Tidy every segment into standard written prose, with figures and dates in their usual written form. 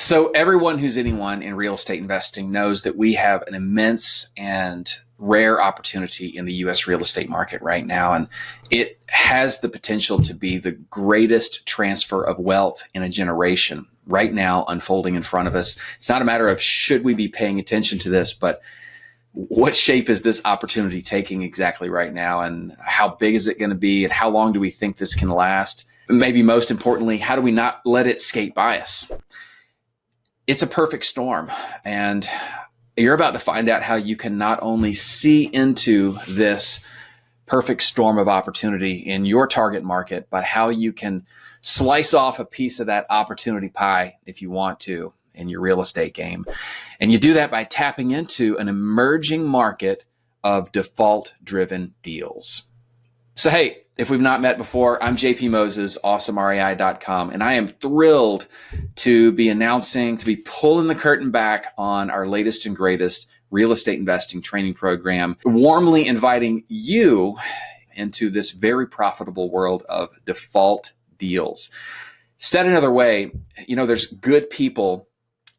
So everyone who's anyone in real estate investing knows that we have an immense and rare opportunity in the U.S. real estate market right now. And it has the potential to be the greatest transfer of wealth in a generation right now unfolding in front of us. It's not a matter of should we be paying attention to this, but what shape is this opportunity taking exactly right now? And how big is it going to be? And how long do we think this can last? Maybe most importantly, how do we not let it skate by us? It's a perfect storm, and you're about to find out how you can not only see into this perfect storm of opportunity in your target market, but how you can slice off a piece of that opportunity pie if you want to in your real estate game. And you do that by tapping into an emerging market of default-driven deals. So, hey, if we've not met before, I'm JP Moses, awesomerei.com, and I am thrilled to be pulling the curtain back on our latest and greatest real estate investing training program, warmly inviting you into this very profitable world of default deals. Said another way, there's good people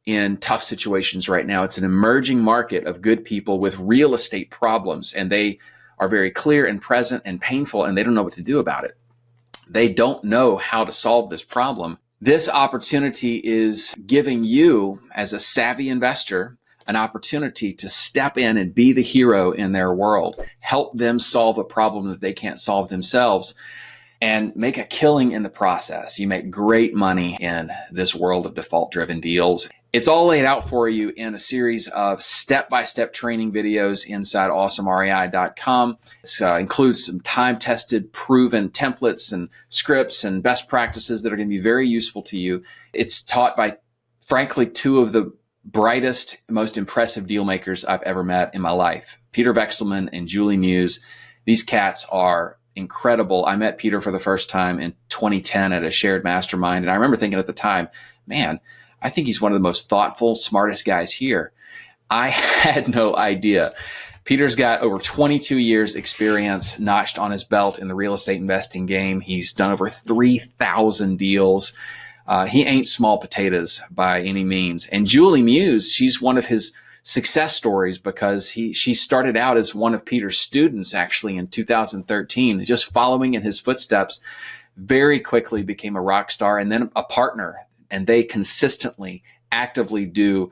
in tough situations right now. It's an emerging market of good people with real estate problems, and they are very clear and present and painful, and they don't know what to do about it. They don't know how to solve this problem. This opportunity is giving you, as a savvy investor, an opportunity to step in and be the hero in their world, help them solve a problem that they can't solve themselves, and make a killing in the process. You make great money in this world of default-driven deals. It's all laid out for you in a series of step-by-step training videos inside awesomerei.com. It includes some time-tested, proven templates and scripts and best practices that are going to be very useful to you. It's taught by, frankly, two of the brightest, most impressive deal makers I've ever met in my life, Peter Vekselman and Julie Muse. These cats are incredible. I met Peter for the first time in 2010 at a shared mastermind, and I remember thinking at the time, man, I think he's one of the most thoughtful, smartest guys here. I had no idea. Peter's got over 22 years experience notched on his belt in the real estate investing game. He's done over 3,000 deals. He ain't small potatoes by any means. And Julie Muse, she's one of his success stories because she started out as one of Peter's students actually in 2013, just following in his footsteps, very quickly became a rock star and then a partner. And they consistently, actively do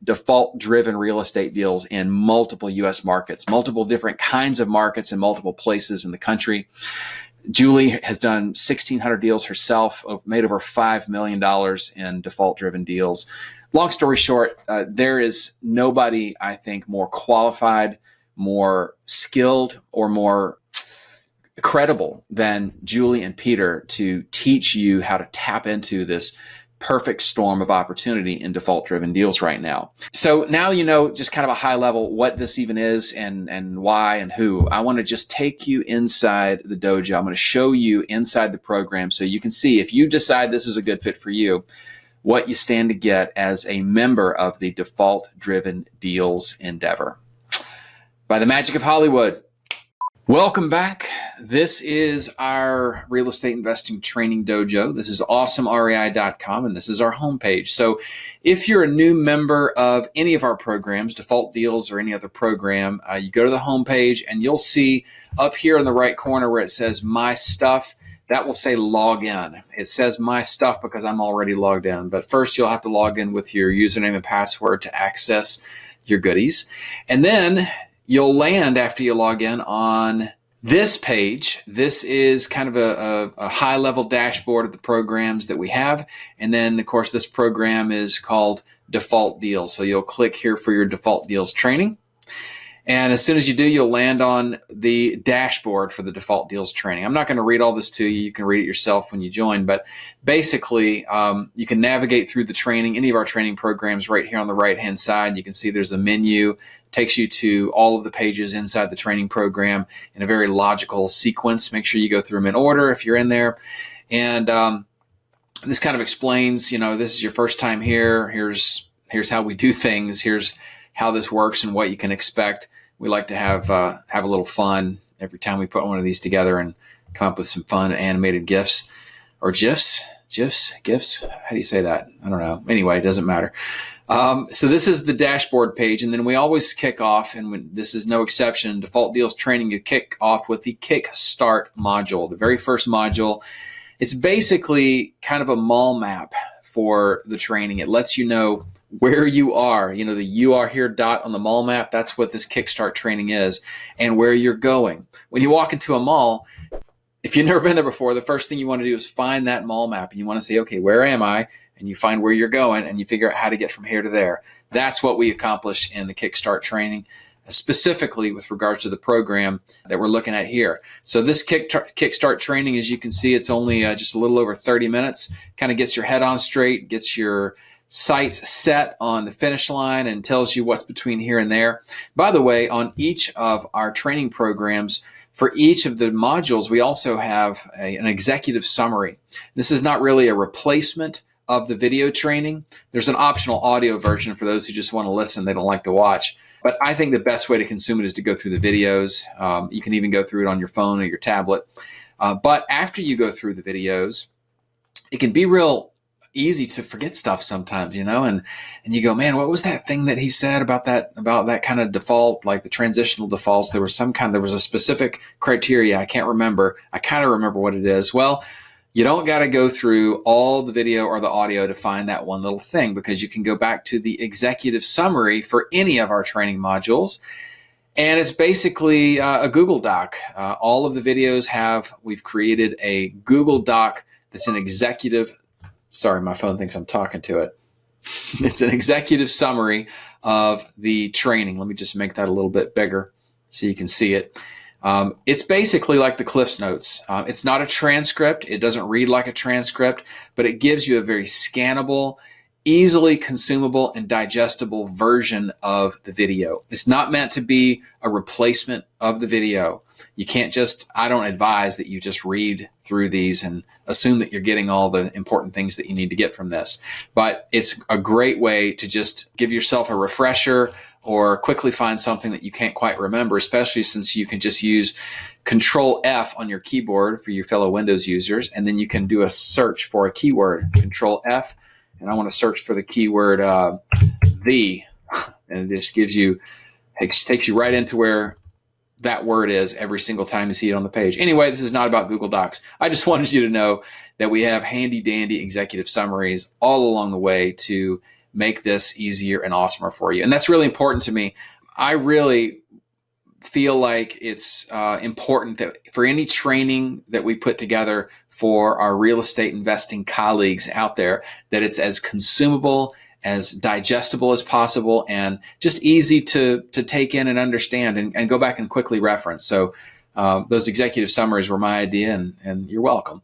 default-driven real estate deals in multiple U.S. markets, multiple different kinds of markets in multiple places in the country. Julie has done 1,600 deals herself, made over $5 million in default-driven deals. Long story short, there is nobody, I think, more qualified, more skilled, or more credible than Julie and Peter to teach you how to tap into this perfect storm of opportunity in default-driven deals right now. So now you know just kind of a high level what this even is and why and who. I want to just take you inside the dojo. I'm going to show you inside the program so you can see if you decide this is a good fit for you, what you stand to get as a member of the default-driven deals endeavor. By the magic of Hollywood, welcome back. This is our real estate investing training dojo. This is awesomerei.com, and this is our homepage. So if you're a new member of any of our programs, Default Deals or any other program, you go to the homepage and you'll see up here in the right corner where it says My Stuff, that will say log in. It says My Stuff because I'm already logged in, but first you'll have to log in with your username and password to access your goodies. And then you'll land after you log in on this page. This is kind of a high-level dashboard of the programs that we have. And then, of course, this program is called Default Deals. So you'll click here for your Default Deals training. And as soon as you do, you'll land on the dashboard for the Default Deals training. I'm not going to read all this to you. You can read it yourself when you join. But basically, you can navigate through the training, any of our training programs right here on the right-hand side. You can see there's a menu. Takes you to all of the pages inside the training program in a very logical sequence. Make sure you go through them in order if you're in there. And this kind of explains, this is your first time here. Here's how we do things. Here's how this works and what you can expect. We like to have a little fun every time we put one of these together and come up with some fun animated GIFs or GIFs. GIFs. How do you say that? I don't know. Anyway, it doesn't matter. So this is the dashboard page, and then we always kick off, and this is no exception, Default Deals Training, you kick off with the Kickstart module, the very first module. It's basically kind of a mall map for the training. It lets you know where you are, the "you are here" dot on the mall map. That's what this Kickstart training is, and where you're going. When you walk into a mall, if you've never been there before, the first thing you want to do is find that mall map, and you want to say, okay, where am I? And you find where you're going, and you figure out how to get from here to there. That's what we accomplish in the Kickstart training, specifically with regards to the program that we're looking at here. So this Kickstart training, as you can see, it's only just a little over 30 minutes, kind of gets your head on straight, gets your sights set on the finish line, and tells you what's between here and there. By the way, on each of our training programs, for each of the modules, we also have an executive summary. This is not really a replacement of the video training. There's an optional audio version for those who just want to listen, they don't like to watch. But I think the best way to consume it is to go through the videos. You can even go through it on your phone or your tablet. But after you go through the videos, it can be real easy to forget stuff sometimes, and you go, man, what was that thing that he said about that kind of default, like the transitional defaults? There was a specific criteria. I can't remember. I kind of remember what it is. Well, you don't got to go through all the video or the audio to find that one little thing, because you can go back to the executive summary for any of our training modules. And it's basically a Google Doc. All of the videos we've created a Google Doc that's an executive. Sorry, my phone thinks I'm talking to it. It's an executive summary of the training. Let me just make that a little bit bigger so you can see it. It's basically like the Cliff's Notes. It's not a transcript. It doesn't read like a transcript, but it gives you a very scannable, easily consumable, and digestible version of the video. It's not meant to be a replacement of the video. You can't I don't advise that you just read through these and assume that you're getting all the important things that you need to get from this. But it's a great way to just give yourself a refresher or quickly find something that you can't quite remember, especially since you can just use Control F on your keyboard for your fellow Windows users, and then you can do a search for a keyword, Control F, and I want to search for the keyword the, and it just takes you right into where that word is every single time you see it on the page. Anyway, this is not about Google Docs. I just wanted you to know that we have handy dandy executive summaries all along the way to make this easier and awesomer for you. And that's really important to me. I really feel like it's important that for any training that we put together for our real estate investing colleagues out there, that it's as consumable, as digestible as possible, and just easy to take in and understand and go back and quickly reference. So those executive summaries were my idea, and you're welcome.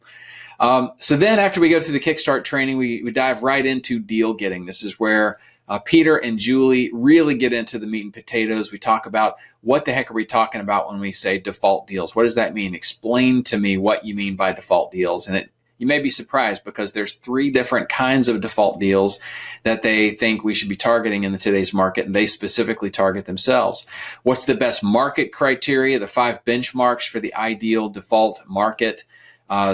So then after we go through the Kickstart training, we dive right into deal getting. This is where Peter and Julie really get into the meat and potatoes. We talk about what the heck are we talking about when we say default deals? What does that mean? Explain to me what you mean by default deals. And you may be surprised, because there's 3 different kinds of default deals that they think we should be targeting in today's market, and they specifically target themselves. What's the best market criteria, the 5 benchmarks for the ideal default market,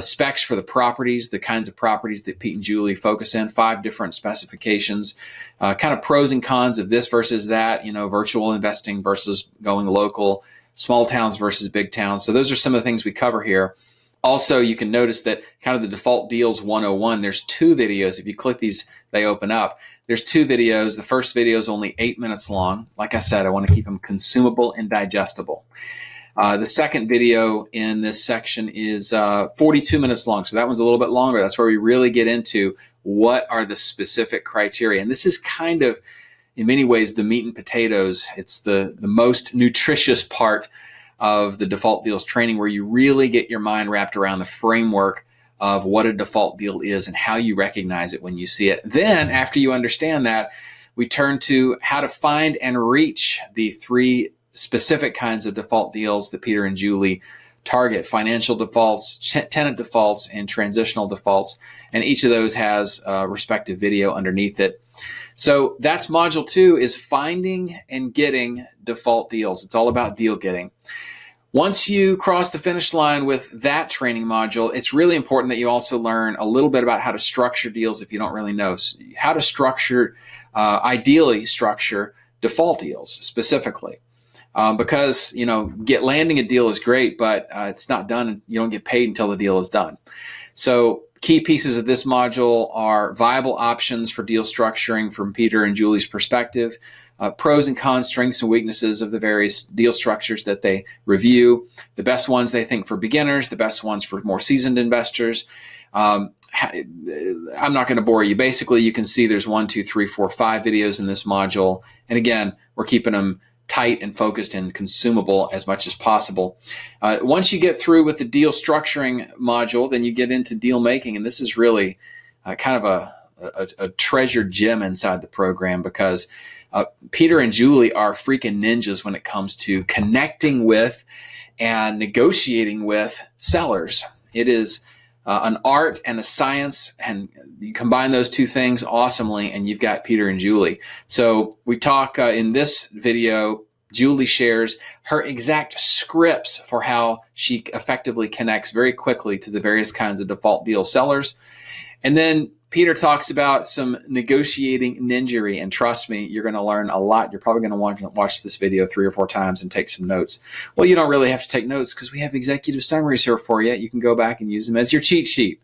specs for the properties, the kinds of properties that Pete and Julie focus in, 5 different specifications, kind of pros and cons of this versus that, virtual investing versus going local, small towns versus big towns. So those are some of the things we cover here. Also, you can notice that kind of the Default Deals 101, there's 2 videos. If you click these, they open up. There's 2 videos. The first video is only 8 minutes long. Like I said, I want to keep them consumable and digestible. The second video in this section is 42 minutes long. So that one's a little bit longer. That's where we really get into what are the specific criteria. And this is kind of, in many ways, the meat and potatoes. It's the most nutritious part of the Default Deals training, where you really get your mind wrapped around the framework of what a default deal is and how you recognize it when you see it. Then, after you understand that, we turn to how to find and reach the 3 specific kinds of default deals that Peter and Julie target: financial defaults, tenant defaults, and transitional defaults. And each of those has a respective video underneath it. So that's module 2, is finding and getting default deals. It's all about deal getting. Once you cross the finish line with that training module, it's really important that you also learn a little bit about how to structure deals if you don't really know. How to structure, ideally structure default deals specifically. Because, landing a deal is great, but it's not done, and you don't get paid until the deal is done. So key pieces of this module are viable options for deal structuring from Peter and Julie's perspective, pros and cons, strengths and weaknesses of the various deal structures that they review, the best ones they think for beginners, the best ones for more seasoned investors. I'm not going to bore you. Basically, you can see there's 5 videos in this module. And again, we're keeping them tight and focused and consumable as much as possible. Once you get through with the deal structuring module, then you get into deal making. And this is really kind of a treasured gem inside the program, because Peter and Julie are freaking ninjas when it comes to connecting with and negotiating with sellers. It is an art and a science, and you combine those two things awesomely, and you've got Peter and Julie. So we talk in this video, Julie shares her exact scripts for how she effectively connects very quickly to the various kinds of default deal sellers. And then Peter talks about some negotiating ninjery, and trust me, you're going to learn a lot. You're probably going to want to watch this video 3 or 4 times and take some notes. Well, you don't really have to take notes because we have executive summaries here for you. You can go back and use them as your cheat sheet.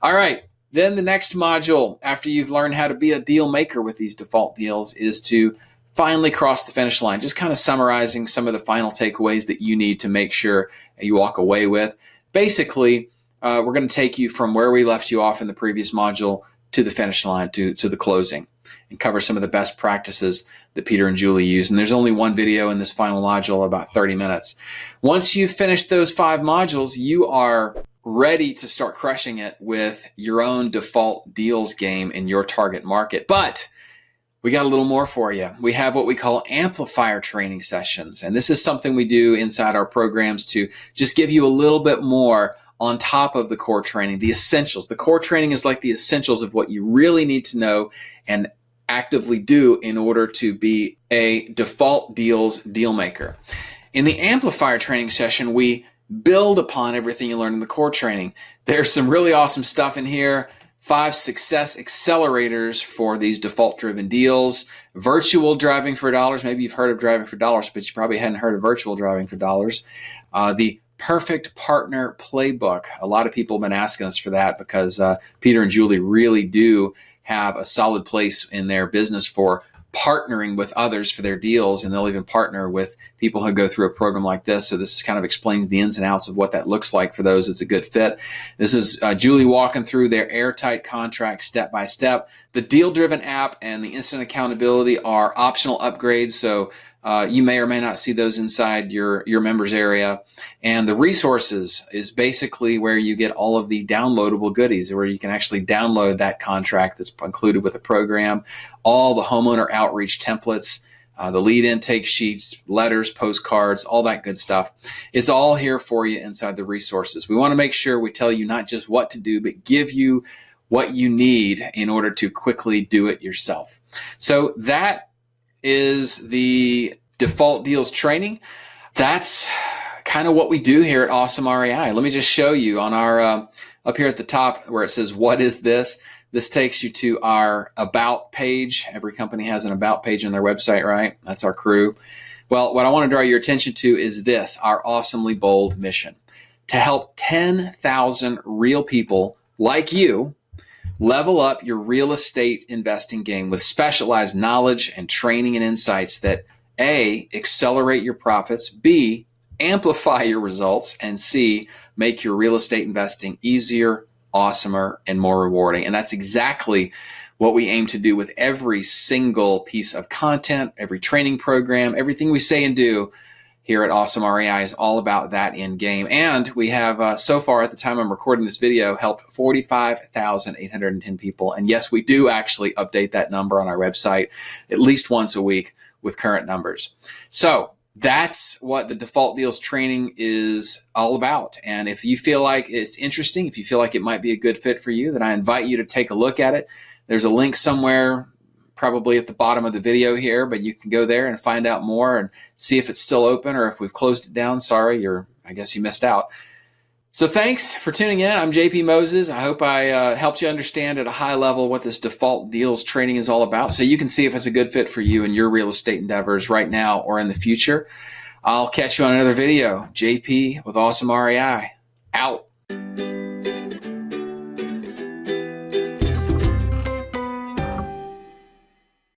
All right. Then the next module, after you've learned how to be a deal maker with these default deals, is to finally cross the finish line. Just kind of summarizing some of the final takeaways that you need to make sure you walk away with. Basically, we're going to take you from where we left you off in the previous module to the finish line, to the closing, and cover some of the best practices that Peter and Julie use. And there's only one video in this final module, about 30 minutes. Once you've finished those 5 modules, you are ready to start crushing it with your own default deals game in your target market. But we got a little more for you. We have what we call Amplifier Training sessions. And this is something we do inside our programs to just give you a little bit more on top of the core training, the essentials. The core training is like the essentials of what you really need to know and actively do in order to be a default deals deal maker. In the Amplifier Training session, we build upon everything you learn in the core training. There's some really awesome stuff in here. 5 success accelerators for these default-driven deals. Virtual driving for dollars. Maybe you've heard of driving for dollars, but you probably hadn't heard of virtual driving for dollars. The perfect partner playbook. A lot of people have been asking us for that because Peter and Julie really do have a solid place in their business for partnering with others for their deals, and they'll even partner with people who go through a program like this. So this kind of explains the ins and outs of what that looks like for those it's a good fit. This is Julie walking through their airtight contract step by step. The deal-driven app and the instant accountability are optional upgrades, so you may or may not see those inside your members area. And the resources is basically where you get all of the downloadable goodies, where you can actually download that contract that's included with the program, all the homeowner outreach templates, the lead intake sheets, letters, postcards, all that good stuff. It's all here for you inside the resources. We want to make sure we tell you not just what to do, but give you what you need in order to quickly do it yourself. So that is the default deals training. That's kind of what we do here at Awesome REI. Let me just show you on our up here at the top where it says, what is this? This takes you to our about page. Every company has an about page on their website, right? That's our crew. Well, what I want to draw your attention to is this, our awesomely bold mission: to help 10,000 real people like you level up your real estate investing game with specialized knowledge and training and insights that A, accelerate your profits, B, amplify your results, and C, make your real estate investing easier, awesomer, and more rewarding. And that's exactly what we aim to do with every single piece of content, every training program, everything we say and do here at Awesome REI is all about that end game. And we have, so far at the time I'm recording this video, helped 45,810 people. And yes, we do actually update that number on our website at least once a week with current numbers. So that's what the default deals training is all about. And if you feel like it's interesting, if you feel like it might be a good fit for you, then I invite you to take a look at it. There's a link somewhere, probably at the bottom of the video here, but you can go there and find out more and see if it's still open or if we've closed it down. Sorry, I guess you missed out. So thanks for tuning in. I'm JP Moses. I hope I helped you understand at a high level what this default deals training is all about, so you can see if it's a good fit for you in your real estate endeavors right now or in the future. I'll catch you on another video. JP with Awesome REI, out.